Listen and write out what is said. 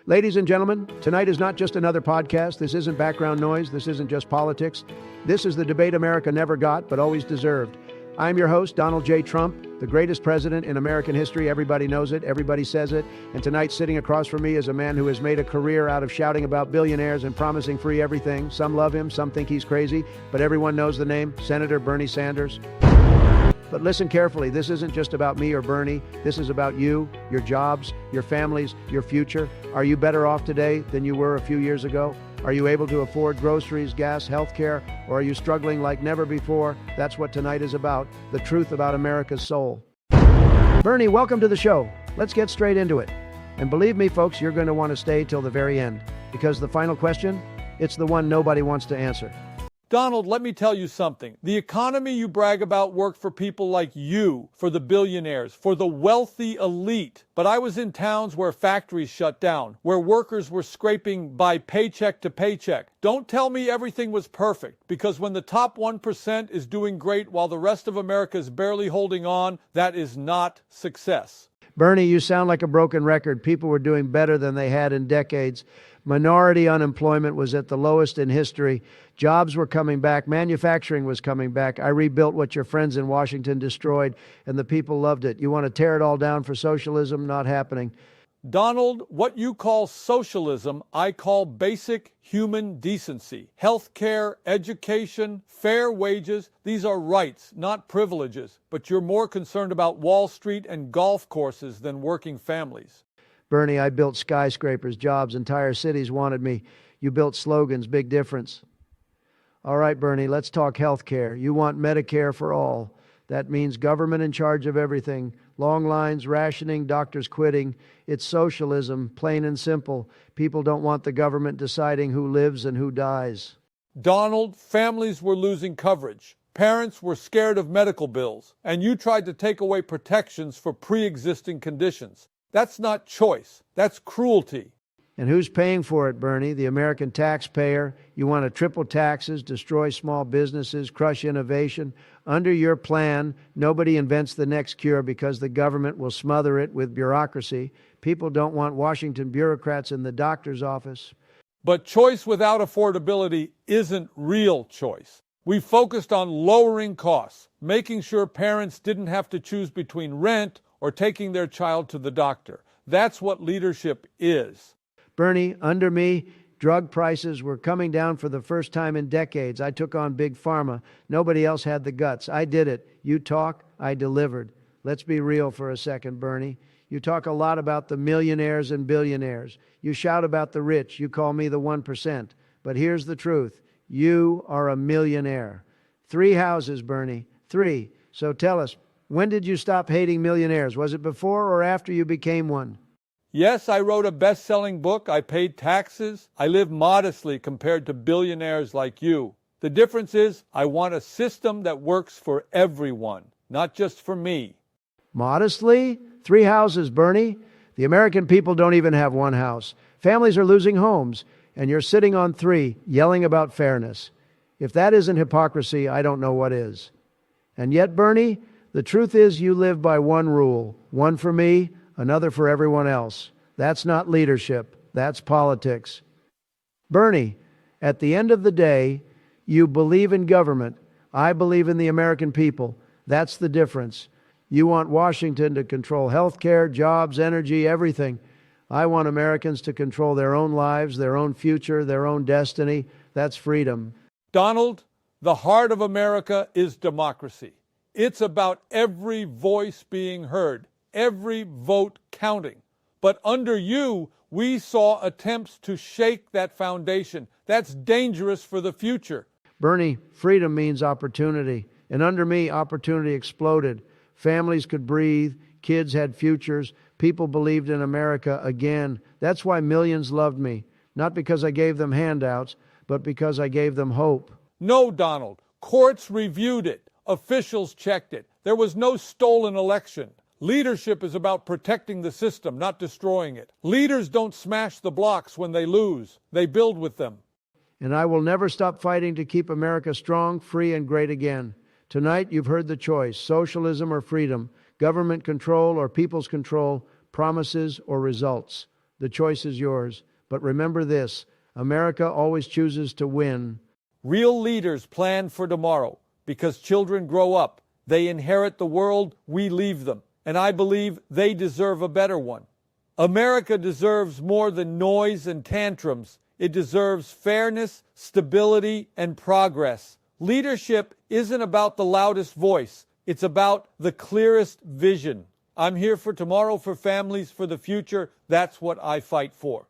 Ladies and gentlemen, tonight is not just another podcast. This isn't background noise. This isn't just politics. This is the debate America never got, but always deserved. I'm your host, Donald J. Trump, the greatest president in American history. Everybody knows it. Everybody says it. And tonight, sitting across from me is a man who has made a career out of shouting about billionaires and promising free everything. Some love him. Some think he's crazy. But everyone knows the name, Senator Bernie Sanders. But listen carefully. This isn't just about me or Bernie. This is about you, your jobs, your families, your future. Are you better off today than you were a few years ago? Are you able to afford groceries, gas, health care, or are you struggling like never before? That's what tonight is about, the truth about America's soul. Bernie, welcome to the show. Let's get straight into it. And believe me, folks, you're going to want to stay till the very end, because the final question, it's the one nobody wants to answer. Donald, let me tell you something. The economy you brag about worked for people like you, for the billionaires, for the wealthy elite. But I was in towns where factories shut down, where workers were scraping by paycheck to paycheck. Don't tell me everything was perfect, because when the top 1% is doing great while the rest of America is barely holding on, that is not success. Bernie, you sound like a broken record. People were doing better than they had in decades. Minority unemployment was at the lowest in history. Jobs were coming back. Manufacturing was coming back. I rebuilt what your friends in Washington destroyed, and the people loved it. You want to tear it all down for socialism? Not happening. Donald, what you call socialism, I call basic human decency. Health care, education, fair wages, these are rights, not privileges. But you're more concerned about Wall Street and golf courses than working families. Bernie, I built skyscrapers, jobs, entire cities wanted me. You built slogans, big difference. All right, Bernie, let's talk health care. You want Medicare for all. That means government in charge of everything. Long lines, rationing, doctors quitting. It's socialism, plain and simple. People don't want the government deciding who lives and who dies. Donald, families were losing coverage. Parents were scared of medical bills. And you tried to take away protections for pre-existing conditions. That's not choice. That's cruelty. And who's paying for it, Bernie? The American taxpayer. You want to triple taxes, destroy small businesses, crush innovation. Under your plan, nobody invents the next cure because the government will smother it with bureaucracy. People don't want Washington bureaucrats in the doctor's office. But choice without affordability isn't real choice. We focused on lowering costs, making sure parents didn't have to choose between rent or taking their child to the doctor. That's what leadership is. Bernie, under me, drug prices were coming down for the first time in decades. I took on big pharma. Nobody else had the guts. I did it. You talk, I delivered. Let's be real for a second, Bernie. You talk a lot about the millionaires and billionaires. You shout about the rich. You call me the 1%. But here's the truth. You are a millionaire. 3 houses, Bernie. 3. So tell us, when did you stop hating millionaires? Was it before or after you became one? Yes, I wrote a best-selling book. I paid taxes. I live modestly compared to billionaires like you. The difference is I want a system that works for everyone, not just for me. Modestly? 3 houses, Bernie. The American people don't even have 1 house. Families are losing homes, and you're sitting on 3, yelling about fairness. If that isn't hypocrisy, I don't know what is. And yet, Bernie, the truth is you live by 1 rule, one for me, another for everyone else. That's not leadership. That's politics. Bernie, at the end of the day, you believe in government. I believe in the American people. That's the difference. You want Washington to control health care, jobs, energy, everything. I want Americans to control their own lives, their own future, their own destiny. That's freedom. Donald, the heart of America is democracy. It's about every voice being heard, every vote counting. But under you, we saw attempts to shake that foundation. That's dangerous for the future. Bernie, freedom means opportunity. And under me, opportunity exploded. Families could breathe. Kids had futures. People believed in America again. That's why millions loved me. Not because I gave them handouts, but because I gave them hope. No, Donald. Courts reviewed it. Officials checked it. There was no stolen election. Leadership is about protecting the system, not destroying it. Leaders don't smash the blocks when they lose. They build with them. And I will never stop fighting to keep America strong, free, and great again. Tonight, you've heard the choice, socialism or freedom, government control or people's control, promises or results. The choice is yours. But remember this, America always chooses to win. Real leaders plan for tomorrow because children grow up. They inherit the world we leave them. And I believe they deserve a better one. America deserves more than noise and tantrums. It deserves fairness, stability, and progress. Leadership isn't about the loudest voice. It's about the clearest vision. I'm here for tomorrow, for families, for the future. That's what I fight for.